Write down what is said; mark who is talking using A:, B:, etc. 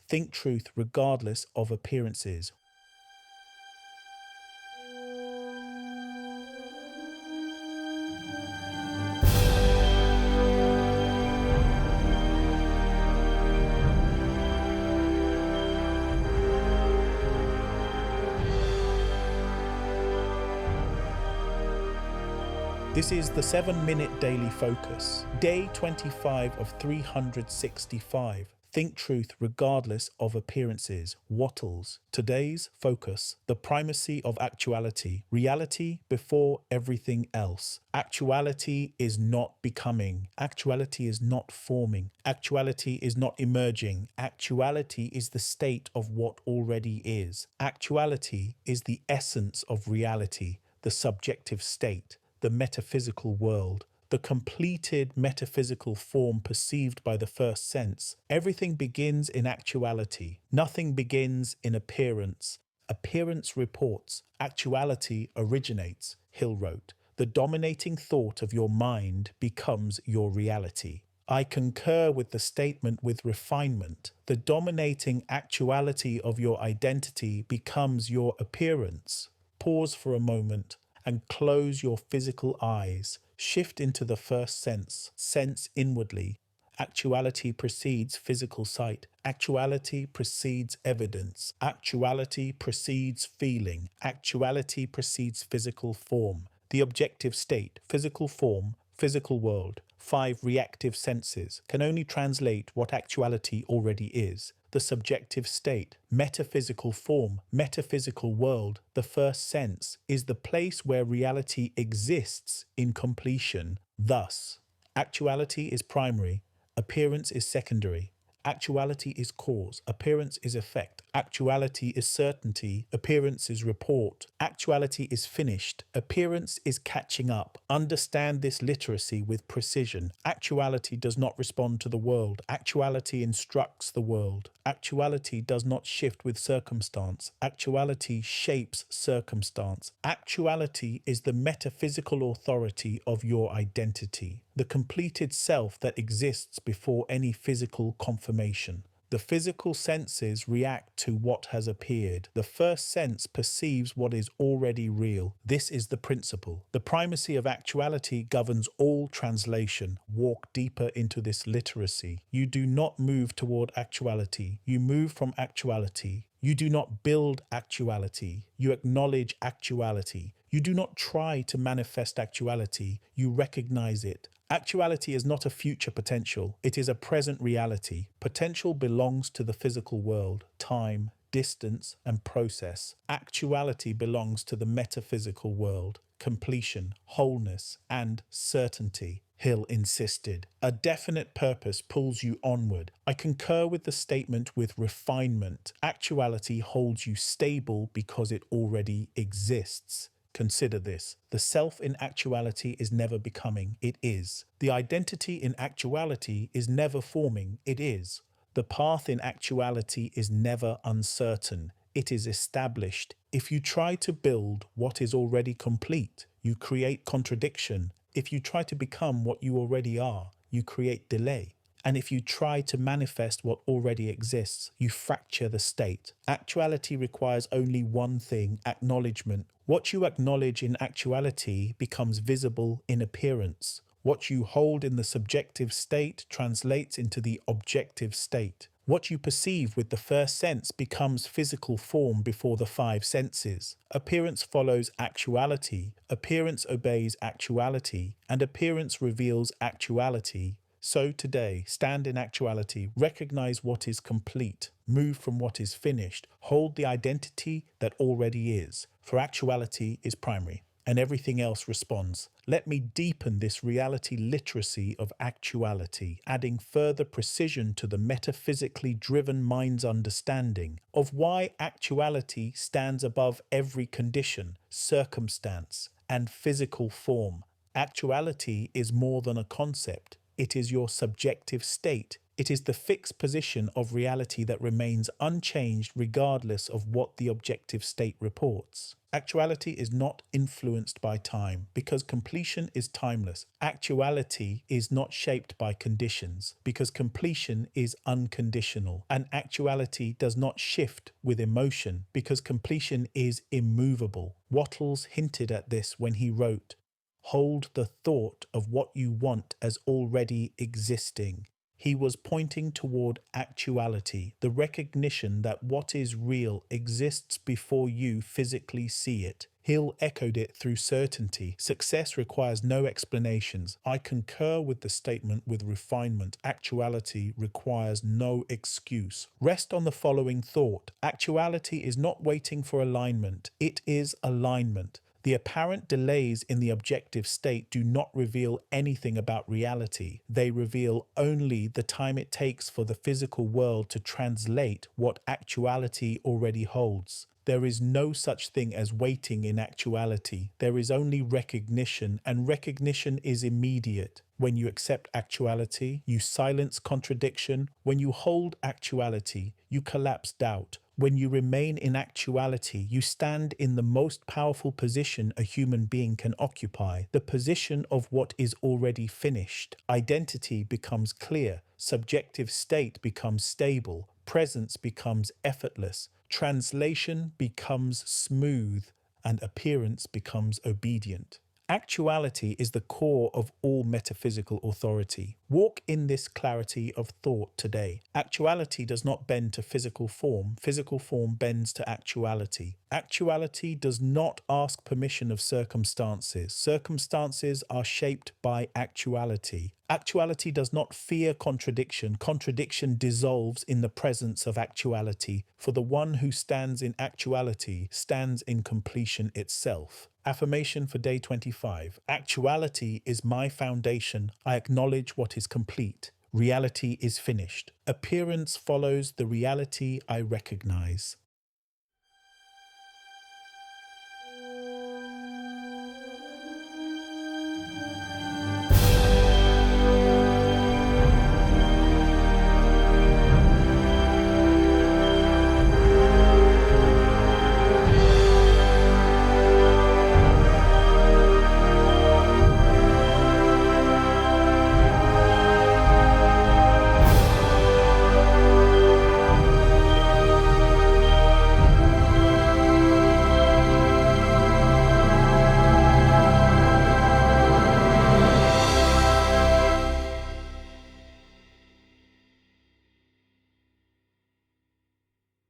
A: Think truth regardless of appearances. This is the 7-minute daily focus, day 25 of 365. Think truth regardless of appearances. Wattles. Today's focus, the primacy of actuality. Reality before everything else. Actuality is not becoming. Actuality is not forming. Actuality is not emerging. Actuality is the state of what already is. Actuality is the essence of reality, the subjective state, the metaphysical world, the completed metaphysical form perceived by the first sense. Everything begins in actuality. Nothing begins in appearance. Appearance reports. Actuality originates, Hill wrote. The dominating thought of your mind becomes your reality. I concur with the statement with refinement. The dominating actuality of your identity becomes your appearance. Pause for a moment and close your physical eyes. Shift into the first sense. Sense inwardly. Actuality precedes physical sight. Actuality precedes evidence. Actuality precedes feeling. Actuality precedes physical form. The objective state, physical form, physical world, 5 reactive senses can only translate what actuality already is. The subjective state, metaphysical form, metaphysical world, the first sense, is the place where reality exists in completion. Thus, actuality is primary, appearance is secondary. Actuality is cause, appearance is effect. Actuality is certainty, appearance is report. Actuality is finished, appearance is catching up. Understand this literacy with precision. Actuality does not respond to the world. Actuality instructs the world. Actuality does not shift with circumstance. Actuality shapes circumstance. Actuality is the metaphysical authority of your identity, the completed self that exists before any physical confirmation. The physical senses react to what has appeared. The first sense perceives what is already real. This is the principle. The primacy of actuality governs all translation. Walk deeper into this literacy. You do not move toward actuality. You move from actuality. You do not build actuality. You acknowledge actuality. You do not try to manifest actuality. You recognize it. Actuality is not a future potential. It is a present reality. Potential belongs to the physical world, time, distance, and process. Actuality belongs to the metaphysical world, completion, wholeness, and certainty. Hill insisted. A definite purpose pulls you onward. I concur with the statement with refinement. Actuality holds you stable because it already exists. Consider this. The self in actuality is never becoming, it is. The identity in actuality is never forming, it is. The path in actuality is never uncertain, it is established. If you try to build what is already complete, you create contradiction. If you try to become what you already are, you create delay. And if you try to manifest what already exists, you fracture the state. Actuality requires only one thing, acknowledgement. What you acknowledge in actuality becomes visible in appearance. What you hold in the subjective state translates into the objective state. What you perceive with the first sense becomes physical form before the 5 senses. Appearance follows actuality, appearance obeys actuality, and appearance reveals actuality. So today, stand in actuality, recognize what is complete, move from what is finished, hold the identity that already is, for actuality is primary, and everything else responds. Let me deepen this reality literacy of actuality, adding further precision to the metaphysically driven mind's understanding of why actuality stands above every condition, circumstance, and physical form. Actuality is more than a concept. It is your subjective state. It is the fixed position of reality that remains unchanged regardless of what the objective state reports. Actuality is not influenced by time because completion is timeless. Actuality is not shaped by conditions because completion is unconditional. And actuality does not shift with emotion because completion is immovable. Wattles hinted at this when he wrote, "Hold the thought of what you want as already existing." He was pointing toward actuality, the recognition that what is real exists before you physically see it. Hill echoed it through certainty. Success requires no explanations. I concur with the statement with refinement. Actuality requires no excuse. Rest on the following thought. Actuality is not waiting for alignment. It is alignment. The apparent delays in the objective state do not reveal anything about reality. They reveal only the time it takes for the physical world to translate what actuality already holds. There is no such thing as waiting in actuality. There is only recognition, and recognition is immediate. When you accept actuality, you silence contradiction. When you hold actuality, you collapse doubt. When you remain in actuality, you stand in the most powerful position a human being can occupy, the position of what is already finished. Identity becomes clear, subjective state becomes stable, presence becomes effortless, translation becomes smooth, and appearance becomes obedient. Actuality is the core of all metaphysical authority. Walk in this clarity of thought today. Actuality does not bend to physical form bends to actuality. Actuality does not ask permission of circumstances. Circumstances are shaped by actuality. Actuality does not fear contradiction. Contradiction dissolves in the presence of actuality. For the one who stands in actuality stands in completion itself. Affirmation for day 25. Actuality is my foundation. I acknowledge what is complete. Reality is finished. Appearance follows the reality I recognize.